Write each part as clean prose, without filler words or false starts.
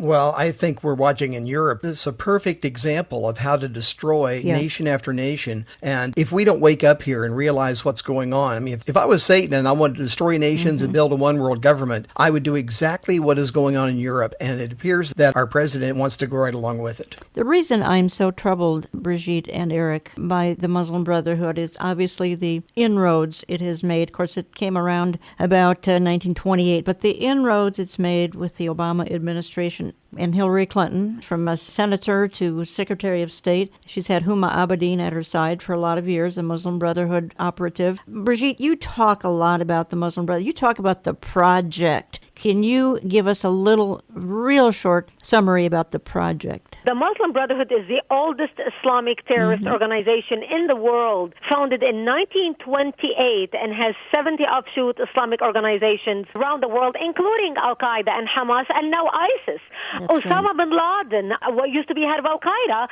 Well, I think we're watching in Europe. This is a perfect example of how to destroy nation after nation. And if we don't wake up here and realize what's going on, I mean, if I was Satan and I wanted to destroy nations and build a one world government, I would do exactly what is going on in Europe. And it appears that our president wants to go right along with it. The reason I'm so troubled, Brigitte and Eric, by the Muslim Brotherhood is obviously the inroads it has made. Of course, it came around about 1928, but the inroads it's made with the Obama administration and Hillary Clinton, from a senator to Secretary of State. She's had Huma Abedin at her side for a lot of years, a Muslim Brotherhood operative. Brigitte, you talk a lot about the Muslim Brotherhood. You talk about the project. Can you give us a little, real short summary about the project? The Muslim Brotherhood is the oldest Islamic terrorist organization in the world, founded in 1928 and has 70 offshoot Islamic organizations around the world, including Al-Qaeda and Hamas and now ISIS. Osama bin Laden, what used to be head of Al-Qaeda,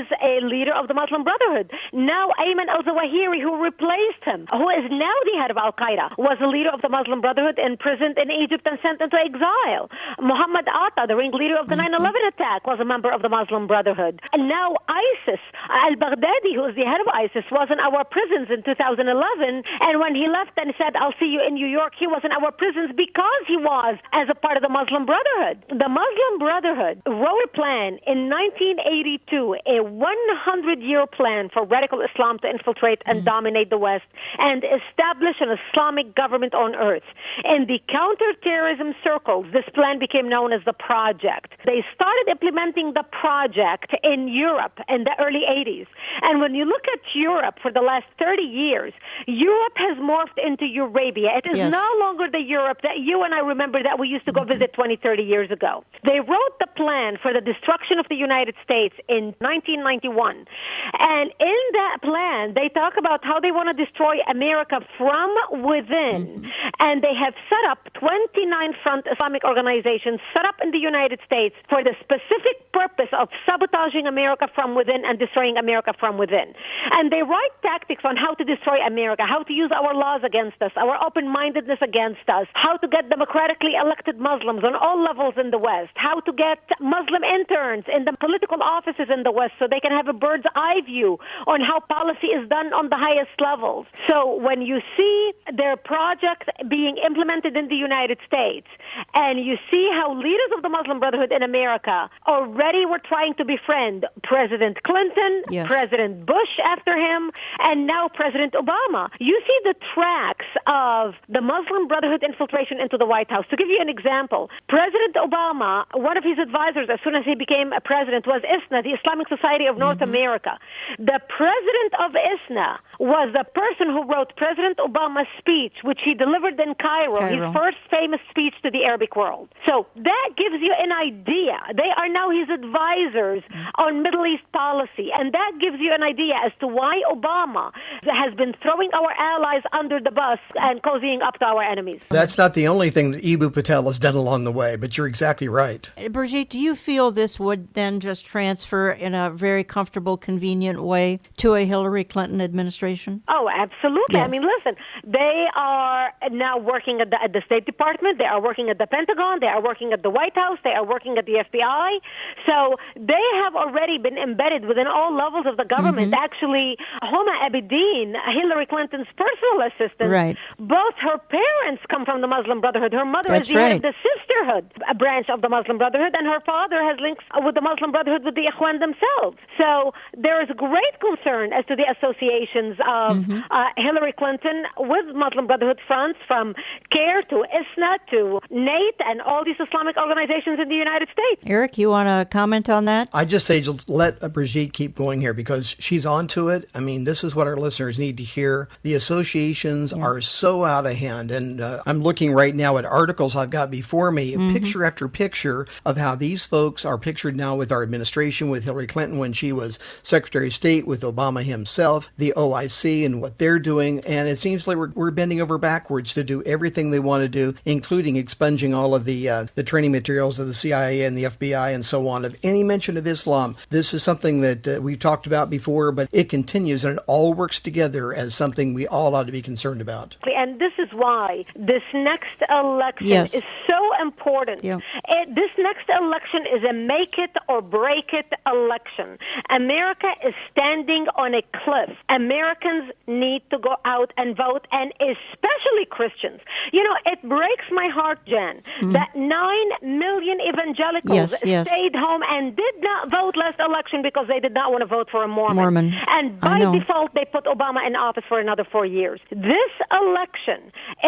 is a leader of the Muslim Brotherhood. Now Ayman al-Zawahiri, who replaced him, who is now the head of Al-Qaeda, was a leader of the Muslim Brotherhood, imprisoned in Egypt and sent into exile. Muhammad Atta, the ringleader of the 9/11 attack, was a member of the Muslim Brotherhood. And now ISIS, al-Baghdadi, who is the head of ISIS, was in our prisons in 2011. And when he left and said, "I'll see you in New York," he was in our prisons because he was as a part of the Muslim Brotherhood. The Muslim Brotherhood wrote a plan in 1982, a 100-year plan for radical Islam to infiltrate and dominate the West and establish an Islamic government on earth. In the counterterrorism circles, this plan became known as the Project. They started implementing the Project in Europe in the early 80s. And when you look at Europe for the last 30 years, Europe has morphed into Eurabia. It is no longer the Europe that you and I remember that we used to go visit 20, 30 years ago. They wrote the plan for the destruction of the United States in 1991. And in that plan, they talk about how they want to destroy America from within. And they have set up 29 front Islamic organizations set up in the United States for the specific purpose of sabotaging America from within and destroying America from within. And they write tactics on how to destroy America, how to use our laws against us, our open-mindedness against us, how to get democratically elected Muslims on all levels in the West, how to get Muslim interns in the political offices in the West so they can have a bird's eye view on how policy is done on the highest levels. So when you see their project being implemented in the United States and you see how leaders of the Muslim Brotherhood in America already were trying to befriend President Clinton, President Bush after him, and now President Obama, you see the tracks of the Muslim Brotherhood infiltration into the White House. To give you an example, President Obama, one of his advisors as soon as he became a president was ISNA, the Islamic Society of North America. The president of ISNA was the person who wrote President Obama's speech, which he delivered in Cairo, his first famous speech to the Arabic world. So that gives you an idea. They are now his advisors on Middle East policy, and that gives you an idea as to why Obama has been throwing our allies under the bus and cozying up to our enemies. That's not the only thing that Eboo Patel has done along the way, but you're exactly right. Brigitte, do you feel this would then just transfer in a very comfortable, convenient way to a Hillary Clinton administration? Oh, absolutely. I mean, listen, they are now working at the State Department. They are working at the Pentagon. They are working at the White House. They are working at the FBI. So they have already been embedded within all levels of the government. Actually, Huma Abedin, Hillary Clinton's personal assistant, both her parents come from the Muslim Brotherhood. Her mother is the head of the sisterhood, a branch of the Muslim Brotherhood, and her father has links with the Muslim Brotherhood with the Ikhwan themselves. So there is great concern as to the associations of Hillary Clinton with Muslim Brotherhood fronts, from CARE to ISNA to NATE and all these Islamic organizations in the United States. Eric, you want to comment on that? I just say just let Brigitte keep going here because she's onto it. I mean, this is what our listeners need to hear. The associations are so out of hand. And I'm looking right now at articles I've got before me, picture after picture of how these folks are pictured now with our administration, with Hillary Clinton when she was Secretary of State, with Obama himself, the OIC and what they're doing. And it seems like we're bending over backwards to do everything they want to do, including expunging all of the training materials of the CIA and the FBI and so on. Of any mention of Islam, this is something that we've talked about before, but it continues and it all works together as something we all ought to be concerned about. And this is why this next election is so important. This next election is a make it or break it election. America is standing on a cliff. Americans need to go out and vote, and especially Christians. You know, it breaks my heart, Jan, that 9 million evangelicals stayed home and did not vote last election because they did not want to vote for a Mormon. And by default, they put Obama in office for another 4 years. This election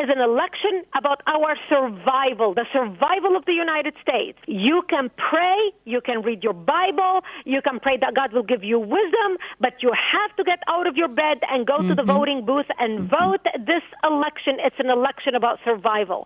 is an election about our survival, the survival of the United States. You can pray, you can read your Bible, you can pray that God will give you wisdom, but you have to get out of your bed and go to the voting booth and vote this election. It's an election about survival.